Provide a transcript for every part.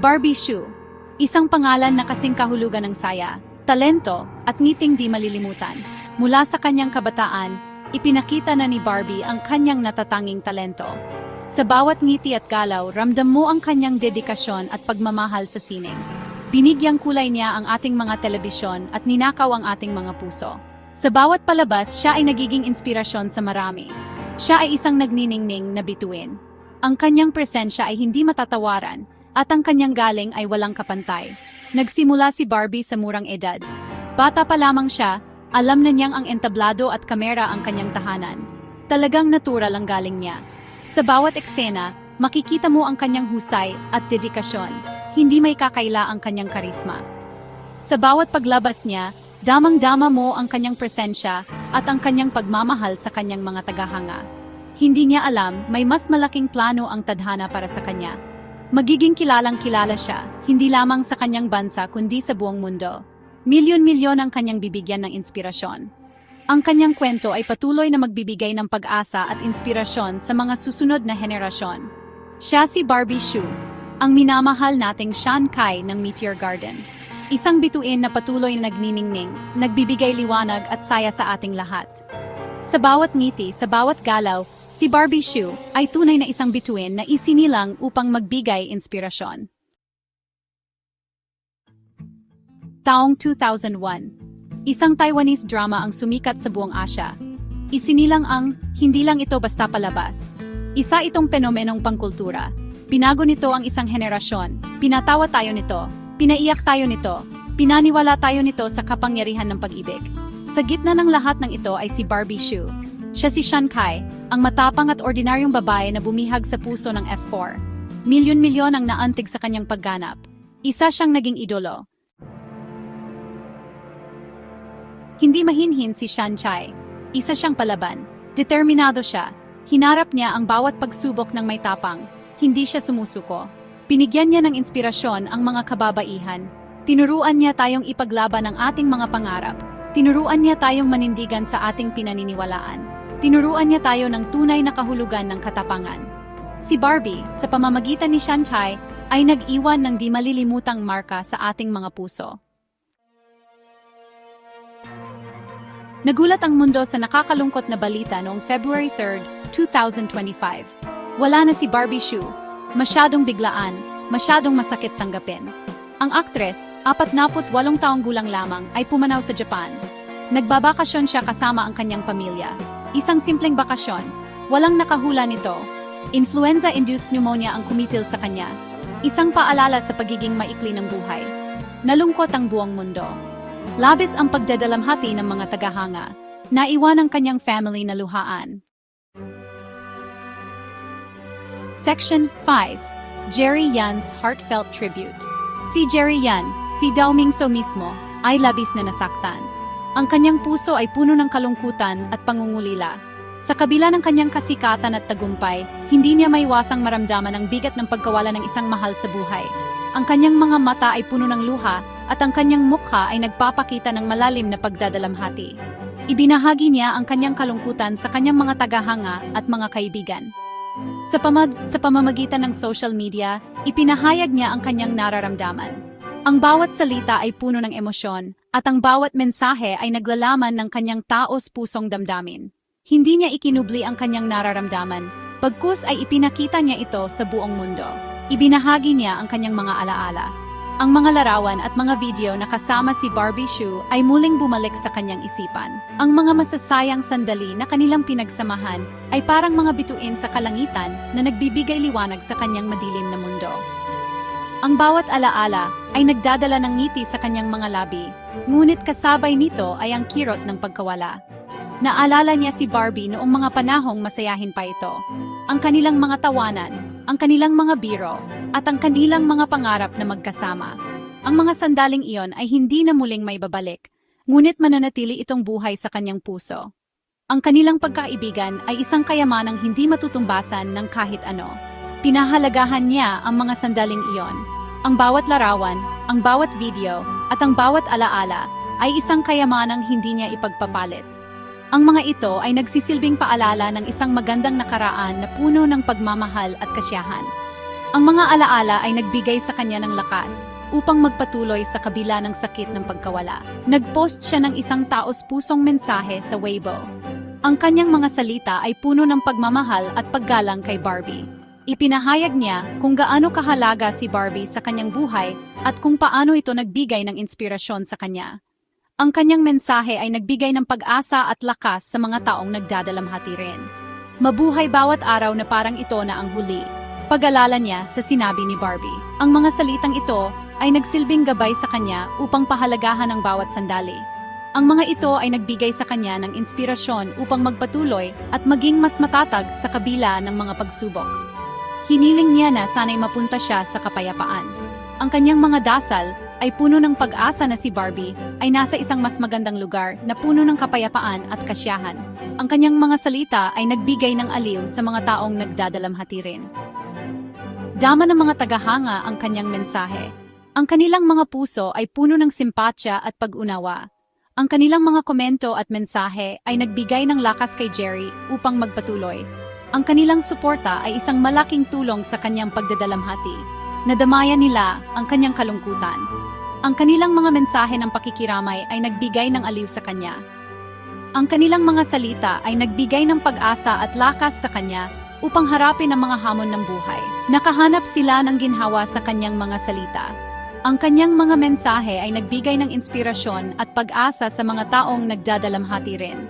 Barbie Hsu, isang pangalan na kasing kahulugan ng saya, talento, at ngiting di malilimutan. Mula sa kanyang kabataan, ipinakita na ni Barbie ang kanyang natatanging talento. Sa bawat ngiti at galaw, ramdam mo ang kanyang dedikasyon at pagmamahal sa sining. Binigyang kulay niya ang ating mga telebisyon at ninakaw ang ating mga puso. Sa bawat palabas, siya ay nagiging inspirasyon sa marami. Siya ay isang nagniningning na bituin. Ang kanyang presensya ay hindi matatawaran, at ang kanyang galing ay walang kapantay. Nagsimula si Barbie sa murang edad. Bata pa lamang siya, alam na niyang ang entablado at kamera ang kanyang tahanan. Talagang natural ang galing niya. Sa bawat eksena, makikita mo ang kanyang husay at dedikasyon. Hindi may kakaila ang kanyang karisma. Sa bawat paglabas niya, damang-dama mo ang kanyang presensya at ang kanyang pagmamahal sa kanyang mga tagahanga. Hindi niya alam, may mas malaking plano ang tadhana para sa kanya. Magiging kilalang-kilala siya, hindi lamang sa kanyang bansa kundi sa buong mundo. Milyon-milyon ang kanyang bibigyan ng inspirasyon. Ang kanyang kwento ay patuloy na magbibigay ng pag-asa at inspirasyon sa mga susunod na henerasyon. Siya si Barbie Hsu, ang minamahal nating Shan Kai ng Meteor Garden. Isang bituin na patuloy na nagniningning, nagbibigay liwanag at saya sa ating lahat. Sa bawat ngiti, sa bawat galaw, si Barbie Hsu ay tunay na isang bituin na isinilang upang magbigay inspirasyon. Taong 2001, isang Taiwanese drama ang sumikat sa buong Asya. Isinilang ang, hindi lang ito basta palabas. Isa itong fenomenong pangkultura. Pinago nito ang isang henerasyon, pinatawa tayo nito, pinaiyak tayo nito, pinaniwala tayo nito sa kapangyarihan ng pag-ibig. Sa gitna ng lahat ng ito ay si Barbie Hsu. Siya si Shan Kai, ang matapang at ordinaryong babae na bumihag sa puso ng F4. Milyon-milyon ang naantig sa kanyang pagganap. Isa siyang naging idolo. Hindi mahinhin si Shan Chai. Isa siyang palaban. Determinado siya. Hinarap niya ang bawat pagsubok ng may tapang. Hindi siya sumusuko. Pinigyan niya ng inspirasyon ang mga kababaihan. Tinuruan niya tayong ipaglaban ang ating mga pangarap. Tinuruan niya tayong manindigan sa ating pinaniniwalaan. Tinuruan niya tayo ng tunay na kahulugan ng katapangan. Si Barbie, sa pamamagitan ni Shan Chai, ay nag-iwan ng di malilimutang marka sa ating mga puso. Nagulat ang mundo sa nakakalungkot na balita noong February 3, 2025. Wala na si Barbie Hsu. Masyadong biglaan, masyadong masakit tanggapin. Ang aktres, 48 taong gulang lamang, ay pumanaw sa Japan. Nagbabakasyon siya kasama ang kanyang pamilya. Isang simpleng bakasyon, walang nakahula nito. Influenza-induced pneumonia ang kumitil sa kanya. Isang paalala sa pagiging maikli ng buhay. Nalungkot ang buong mundo. Labis ang pagdadalamhati ng mga tagahanga. Naiwan ang kanyang family na luhaan. Section 5. Jerry Yan's Heartfelt Tribute. Si Jerry Yan, si Dao Mingso mismo, ay labis na nasaktan. Ang kanyang puso ay puno ng kalungkutan at pangungulila. Sa kabila ng kanyang kasikatan at tagumpay, hindi niya maiwasang maramdaman ang bigat ng pagkawala ng isang mahal sa buhay. Ang kanyang mga mata ay puno ng luha at ang kanyang mukha ay nagpapakita ng malalim na pagdadalamhati. Ibinahagi niya ang kanyang kalungkutan sa kanyang mga tagahanga at mga kaibigan. Sa pamamagitan ng social media, ipinahayag niya ang kanyang nararamdaman. Ang bawat salita ay puno ng emosyon, at ang bawat mensahe ay naglalaman ng kanyang taos-pusong damdamin. Hindi niya ikinubli ang kanyang nararamdaman, bagkus ay ipinakita niya ito sa buong mundo. Ibinahagi niya ang kanyang mga alaala. Ang mga larawan at mga video na kasama si Barbie Hsu ay muling bumalik sa kanyang isipan. Ang mga masasayang sandali na kanilang pinagsamahan ay parang mga bituin sa kalangitan na nagbibigay liwanag sa kanyang madilim na mundo. Ang bawat alaala ay nagdadala ng ngiti sa kanyang mga labi, ngunit kasabay nito ay ang kirot ng pagkawala. Naalala niya si Barbie noong mga panahong masayahin pa ito. Ang kanilang mga tawanan, ang kanilang mga biro, at ang kanilang mga pangarap na magkasama. Ang mga sandaling iyon ay hindi na muling may babalik, ngunit mananatili itong buhay sa kanyang puso. Ang kanilang pagkaibigan ay isang kayamanang hindi matutumbasan ng kahit ano. Pinahalagahan niya ang mga sandaling iyon. Ang bawat larawan, ang bawat video, at ang bawat alaala ay isang kayamanang hindi niya ipagpapalit. Ang mga ito ay nagsisilbing paalala ng isang magandang nakaraan na puno ng pagmamahal at kasiyahan. Ang mga alaala ay nagbigay sa kanya ng lakas upang magpatuloy sa kabila ng sakit ng pagkawala. Nag-post siya ng isang taos-pusong mensahe sa Weibo. Ang kanyang mga salita ay puno ng pagmamahal at paggalang kay Barbie. Ipinahayag niya kung gaano kahalaga si Barbie sa kanyang buhay at kung paano ito nagbigay ng inspirasyon sa kanya. Ang kanyang mensahe ay nagbigay ng pag-asa at lakas sa mga taong nagdadalamhati rin. Mabuhay bawat araw na parang ito na ang huli. Pag-alala niya sa sinabi ni Barbie. Ang mga salitang ito ay nagsilbing gabay sa kanya upang pahalagahan ang bawat sandali. Ang mga ito ay nagbigay sa kanya ng inspirasyon upang magpatuloy at maging mas matatag sa kabila ng mga pagsubok. Hiniling niya na sana'y mapunta siya sa kapayapaan. Ang kanyang mga dasal ay puno ng pag-asa na si Barbie ay nasa isang mas magandang lugar na puno ng kapayapaan at kasiyahan. Ang kanyang mga salita ay nagbigay ng aliw sa mga taong nagdadalamhati rin. Dama ng mga tagahanga ang kanyang mensahe. Ang kanilang mga puso ay puno ng simpatya at pag-unawa. Ang kanilang mga komento at mensahe ay nagbigay ng lakas kay Jerry upang magpatuloy. Ang kanilang suporta ay isang malaking tulong sa kanyang pagdadalamhati. Nadamayan nila ang kanyang kalungkutan. Ang kanilang mga mensahe ng pakikiramay ay nagbigay ng aliw sa kanya. Ang kanilang mga salita ay nagbigay ng pag-asa at lakas sa kanya upang harapin ang mga hamon ng buhay. Nakahanap sila ng ginhawa sa kanyang mga salita. Ang kanyang mga mensahe ay nagbigay ng inspirasyon at pag-asa sa mga taong nagdadalamhati rin.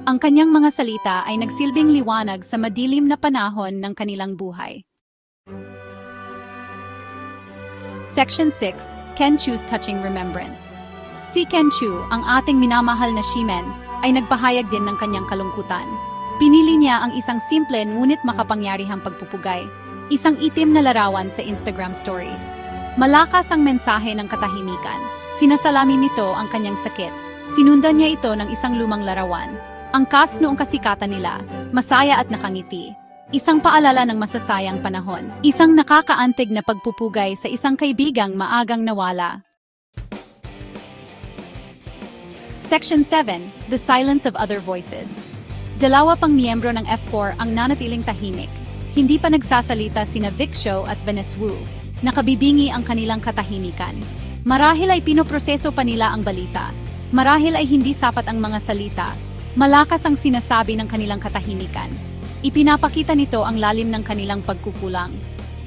Ang kanyang mga salita ay nagsilbing liwanag sa madilim na panahon ng kanilang buhay. Section 6. Ken Chu's Touching Remembrance. Si Ken Chu, ang ating minamahal na Shimen, ay nagpahayag din ng kanyang kalungkutan. Pinili niya ang isang simple ngunit makapangyarihang pagpupugay, isang itim na larawan sa Instagram stories. Malakas ang mensahe ng katahimikan. Sinasalami nito ang kanyang sakit. Sinundan niya ito ng isang lumang larawan. Ang cast noong kasikatan nila, masaya at nakangiti. Isang paalala ng masasayang panahon. Isang nakakaantig na pagpupugay sa isang kaibigang maagang nawala. Section 7. The Silence of Other Voices. Dalawa pang miyembro ng F4 ang nanatiling tahimik. Hindi pa nagsasalita sina Vic Show at Vanessa Wu. Nakabibingi ang kanilang katahimikan. Marahil ay pinoproseso pa nila ang balita. Marahil ay hindi sapat ang mga salita. Malakas ang sinasabi ng kanilang katahimikan. Ipinapakita nito ang lalim ng kanilang pagkukulang.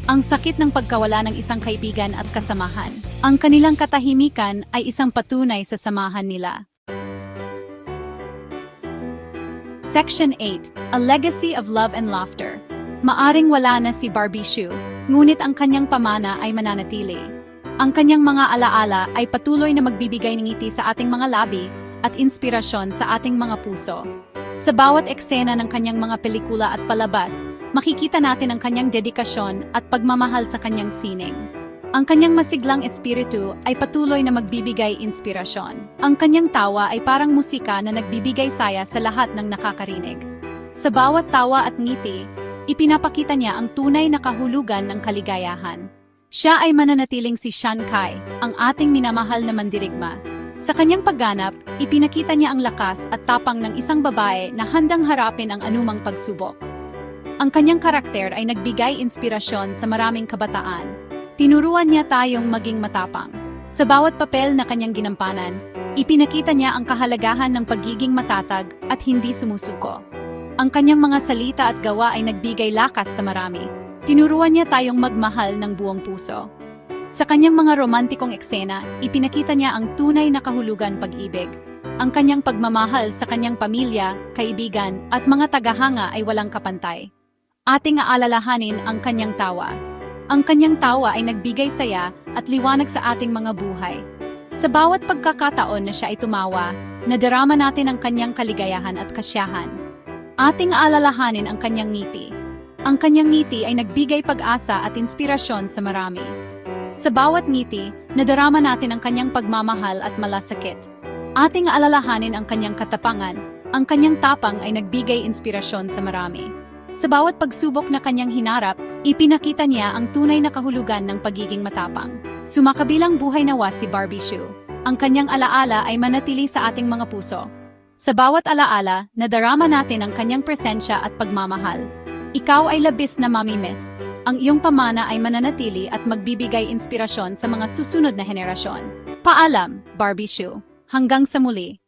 Ang sakit ng pagkawala ng isang kaibigan at kasamahan. Ang kanilang katahimikan ay isang patunay sa samahan nila. Section 8. A Legacy of Love and Laughter. Maaring wala na si Barbie Hsu, ngunit ang kanyang pamana ay mananatili. Ang kanyang mga alaala ay patuloy na magbibigay ng ngiti sa ating mga labi at inspirasyon sa ating mga puso. Sa bawat eksena ng kanyang mga pelikula at palabas, makikita natin ang kanyang dedikasyon at pagmamahal sa kanyang sining. Ang kanyang masiglang espiritu ay patuloy na magbibigay inspirasyon. Ang kanyang tawa ay parang musika na nagbibigay saya sa lahat ng nakakarinig. Sa bawat tawa at ngiti, ipinapakita niya ang tunay na kahulugan ng kaligayahan. Siya ay mananatiling si Shan Kai, ang ating minamahal na mandirigma. Sa kanyang pagganap, ipinakita niya ang lakas at tapang ng isang babae na handang harapin ang anumang pagsubok. Ang kanyang karakter ay nagbigay inspirasyon sa maraming kabataan. Tinuruan niya tayong maging matapang. Sa bawat papel na kanyang ginampanan, ipinakita niya ang kahalagahan ng pagiging matatag at hindi sumusuko. Ang kanyang mga salita at gawa ay nagbigay lakas sa marami. Tinuruan niya tayong magmahal ng buong puso. Sa kanyang mga romantikong eksena, ipinakita niya ang tunay na kahulugan pag-ibig. Ang kanyang pagmamahal sa kanyang pamilya, kaibigan, at mga tagahanga ay walang kapantay. Ating aalalahanin ang kanyang tawa. Ang kanyang tawa ay nagbigay saya at liwanag sa ating mga buhay. Sa bawat pagkakataon na siya ay tumawa, nadarama natin ang kanyang kaligayahan at kasiyahan. Ating aalalahanin ang kanyang ngiti. Ang kanyang ngiti ay nagbigay pag-asa at inspirasyon sa marami. Sa bawat ngiti, nadarama natin ang kanyang pagmamahal at malasakit. Ating aalalahanin ang kanyang katapangan. Ang kanyang tapang ay nagbigay inspirasyon sa marami. Sa bawat pagsubok na kanyang hinarap, ipinakita niya ang tunay na kahulugan ng pagiging matapang. Sumakabilang buhay nawa si Barbie Hsu. Ang kanyang alaala ay manatili sa ating mga puso. Sa bawat alaala, nadarama natin ang kanyang presensya at pagmamahal. Ikaw ay labis na mamimiss. ang iyong pamana ay mananatili at magbibigay inspirasyon sa mga susunod na henerasyon. Paalam, Barbie Shoe. Hanggang sa muli.